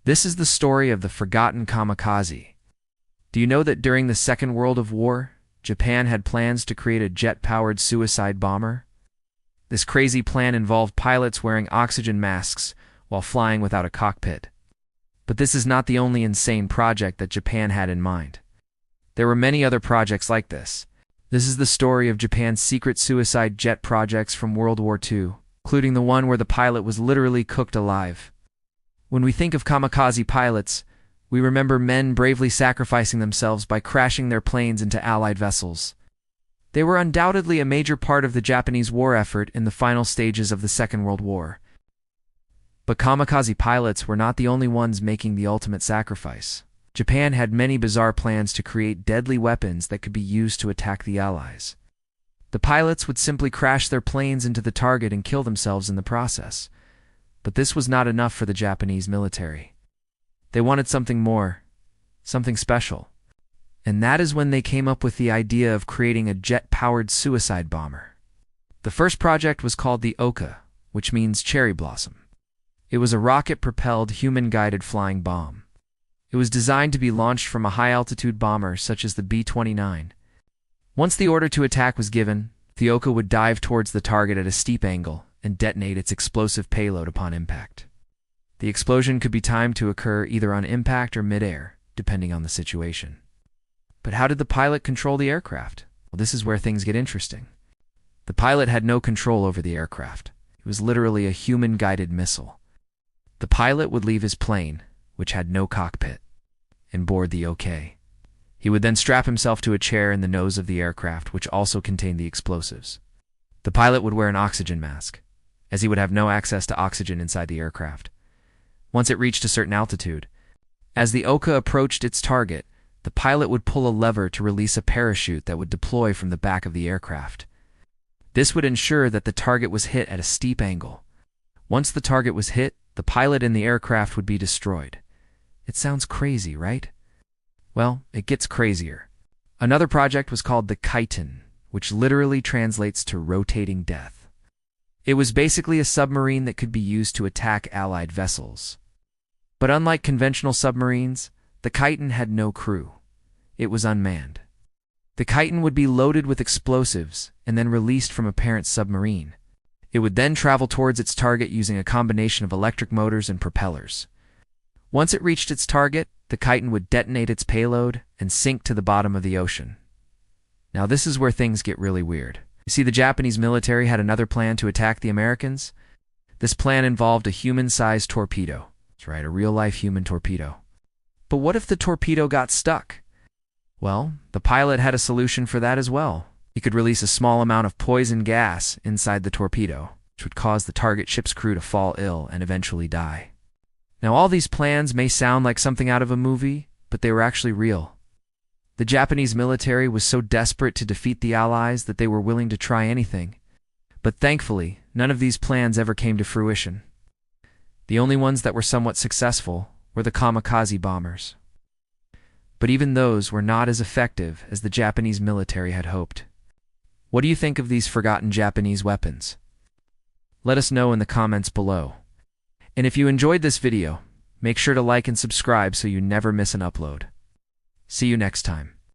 This is the story of the forgotten kamikaze. Do you know that during the Second World War, Japan had plans to create a jet-powered suicide bomber? This crazy plan involved pilots wearing oxygen masks while flying without a cockpit. But this is not the only insane project that Japan had in mind. There were many other projects like this. This is the story of Japan's secret suicide jet projects from World War II, including the one where the pilot was literally cooked alive. When we think of kamikaze pilots, we remember men bravely sacrificing themselves by crashing their planes into Allied vessels. They were undoubtedly a major part of the Japanese war effort in the final stages of the Second World War. But kamikaze pilots were not the only ones making the ultimate sacrifice. Japan had many bizarre plans to create deadly weapons that could be used to attack the Allies. The pilots would simply crash their planes into the target and kill themselves in the process. But this was not enough for the Japanese military. They wanted something more, something special. And that is when they came up with the idea of creating a jet-powered suicide bomber. The first project was called the Oka, which means cherry blossom. It was a rocket-propelled, human-guided flying bomb. It was designed to be launched from a high-altitude bomber such as the B-29. Once the order to attack was given, the Oka would dive towards the target at a steep angle and detonate its explosive payload upon impact. The explosion could be timed to occur either on impact or mid-air, depending on the situation. But how did the pilot control the aircraft? Well, this is where things get interesting. The pilot had no control over the aircraft. It was literally a human-guided missile. The pilot would leave his plane, which had no cockpit, and board the OK. He would then strap himself to a chair in the nose of the aircraft, which also contained the explosives. The pilot would wear an oxygen mask, as he would have no access to oxygen inside the aircraft. Once it reached a certain altitude, as the Oka approached its target, the pilot would pull a lever to release a parachute that would deploy from the back of the aircraft. This would ensure that the target was hit at a steep angle. Once the target was hit, the pilot and the aircraft would be destroyed. It sounds crazy, right? Well, it gets crazier. Another project was called the Kaiten, which literally translates to rotating death. It was basically a submarine that could be used to attack Allied vessels. But unlike conventional submarines, the Kaiten had no crew. It was unmanned. The Kaiten would be loaded with explosives and then released from a parent submarine. It would then travel towards its target using a combination of electric motors and propellers. Once it reached its target, the Kaiten would detonate its payload and sink to the bottom of the ocean. Now this is where things get really weird. You see, the Japanese military had another plan to attack the Americans. This plan involved a human-sized torpedo. That's right, a real-life human torpedo. But what if the torpedo got stuck? Well, the pilot had a solution for that as well. He could release a small amount of poison gas inside the torpedo, which would cause the target ship's crew to fall ill and eventually die. Now, all these plans may sound like something out of a movie, but they were actually real. The Japanese military was so desperate to defeat the Allies that they were willing to try anything. But thankfully, none of these plans ever came to fruition. The only ones that were somewhat successful were the kamikaze bombers. But even those were not as effective as the Japanese military had hoped. What do you think of these forgotten Japanese weapons? Let us know in the comments below. And if you enjoyed this video, make sure to like and subscribe so you never miss an upload. See you next time.